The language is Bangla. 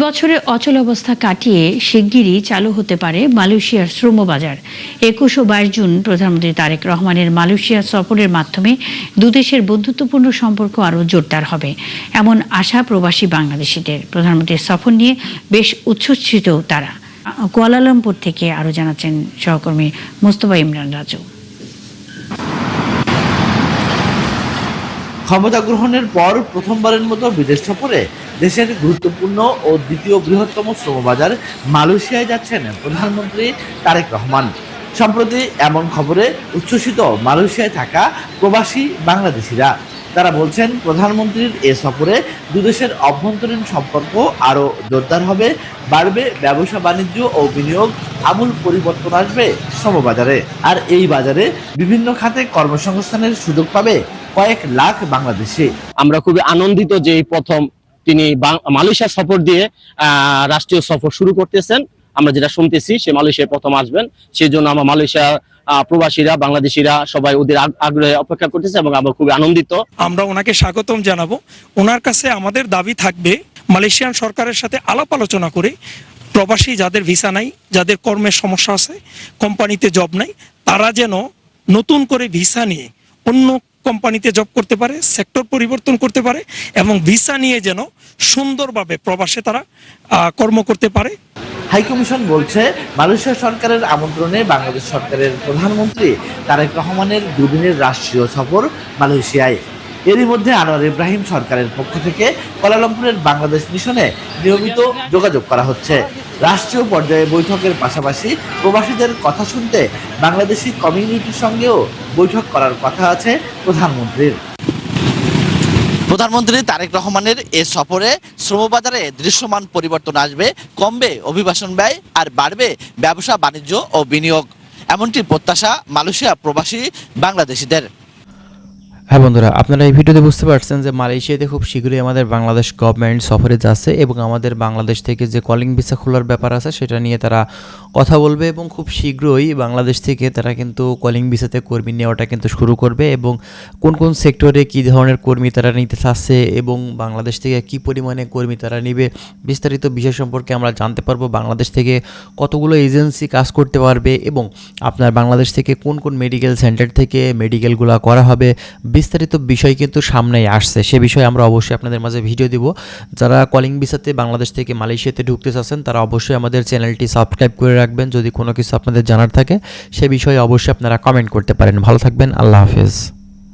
বছরের অচল অবস্থা কাটিয়ে শিগগিরই চালু হতে পারে মালয়েশিয়ার শ্রমবাজার। 21 ও 22 জুন প্রধানমন্ত্রী তারেক রহমানের মালয়েশিয়া সফরের মাধ্যমে দুদেশের বন্ধুত্বপূর্ণ সম্পর্ক আরও জোরদার হবে, এমন আশা প্রবাসী বাংলাদেশিদের। প্রধানমন্ত্রীর সফর নিয়ে বেশ উচ্ছ্বসিত তারা। কুয়ালালামপুর থেকে আরও জানাচ্ছেন সহকর্মী মোস্তফা ইমরান রাজু। ক্ষমতা গ্রহণের পর প্রথমবারের মতো বিদেশ সফরে দেশের গুরুত্বপূর্ণ ও দ্বিতীয় বৃহত্তম শ্রমবাজার মালয়েশিয়ায় যাচ্ছেন প্রধানমন্ত্রী তারেক রহমান। সম্প্রতি এমন খবরে উচ্ছ্বসিত মালয়েশিয়ায় থাকা প্রবাসী বাংলাদেশিরা। তারা বলছেন, প্রধানমন্ত্রীর এ সফরে দুদেশের অভ্যন্তরীণ সম্পর্ক আরও জোরদার হবে, বাড়বে ব্যবসা বাণিজ্য ও বিনিয়োগ, আমূল পরিবর্তন আসবে শ্রমবাজারে। আর এই বাজারে বিভিন্ন খাতে কর্মসংস্থানের সুযোগ পাবে কয়েক লাখ বাংলাদেশি। আমরা খুবই আনন্দিত যে এই প্রথম তিনি মালয়েশিয়া সফর দিয়ে রাষ্ট্রীয় সফর শুরু করতেছেন। আমরা যেটা শুনতেছি সে মালয়েশিয়ায় প্রথম আসবেন, সেই জন্য আমরা মালয়েশিয়া প্রবাসীরা বাংলাদেশিরা সবাই ওদের আগ্রহে অপেক্ষা করতেছে এবং আমরা খুবই আনন্দিত। আমরা ওনাকে স্বাগতম জানাবো। ওনার কাছে আমাদের দাবি থাকবে মালয়েশিয়ান সরকারের সাথে আলাপ আলোচনা করে প্রবাসী যাদের ভিসা নাই, যাদের কর্মের সমস্যা আছে, কোম্পানিতে জব নাই, তারা যেন নতুন করে ভিসা নিয়ে অন্য কোম্পানিতে জব করতে পারে, সেক্টর পরিবর্তন করতে পারে এবং ভিসা নিয়ে যেন সুন্দরভাবে প্রবাসে তারা কর্ম করতে পারে। হাইকমিশন বলছে, মালয়েশিয়া সরকারের আমন্ত্রণে বাংলাদেশ সরকারের প্রধানমন্ত্রী তারেক রহমানের দুদিনের রাষ্ট্রীয় সফর মালয়েশিয়ায়। এরই মধ্যে আনোয়ার ইব্রাহিম সরকারের পক্ষ থেকে কুয়ালালামপুরের বাংলাদেশ মিশনে নিয়মিত যোগাযোগ করা হচ্ছে। রাষ্ট্রীয় পর্যায়ে বৈঠকের পাশাপাশি প্রবাসীদের কথা শুনতে বাংলাদেশি কমিউনিটির সঙ্গেও বৈঠক করার কথা আছে প্রধানমন্ত্রীর। প্রধানমন্ত্রী তারেক রহমানের এ সফরে শ্রমবাজারে দৃশ্যমান পরিবর্তন আসবে, কমবে অভিবাসন ব্যয় আর বাড়বে ব্যবসা বাণিজ্য ও বিনিয়োগ, এমনটি প্রত্যাশা মালয়েশিয়া প্রবাসী বাংলাদেশিদের। হ্যাঁ বন্ধুরা, আপনারা এই ভিডিওতে বুঝতে পারছেন যে মালয়েশিয়াতে খুব শীঘ্রই আমাদের বাংলাদেশ গভর্নমেন্ট সফরে যাচ্ছে এবং আমাদের বাংলাদেশ থেকে যে কলিং ভিসা খোলার ব্যাপার আছে সেটা নিয়ে তারা কথা বলবে এবং খুব শীঘ্রই বাংলাদেশ থেকে তারা কিন্তু কলিং ভিসাতে কর্মী নেওয়াটা কিন্তু শুরু করবে এবং কোন কোন সেক্টরে কী ধরনের কর্মী তারা নিতে চাচ্ছে এবং বাংলাদেশ থেকে কী পরিমাণে কর্মী তারা নিবে, বিস্তারিত বিষয় সম্পর্কে আমরা জানতে পারবো। বাংলাদেশ থেকে কতগুলো এজেন্সি কাজ করতে পারবে এবং আপনার বাংলাদেশ থেকে কোন কোন মেডিকেল সেন্টার থেকে মেডিকেলগুলো করা হবে, বিস্তারিত বিষয় কিন্তু সামনেই আসছে। সে বিষয়ে আমরা অবশ্যই আপনাদের মাঝে ভিডিও দিব। যারা কলিং ভিসাতে বাংলাদেশ থেকে মালয়েশিয়াতে ঢুকতে চাচ্ছেন তারা অবশ্যই আমাদের চ্যানেলটি সাবস্ক্রাইব করে রাখবেন। যদি কোনো কিছু আপনাদের জানার থাকে সে বিষয়ে অবশ্যই আপনারা কমেন্ট করতে পারেন। ভালো থাকবেন, আল্লাহ হাফেজ।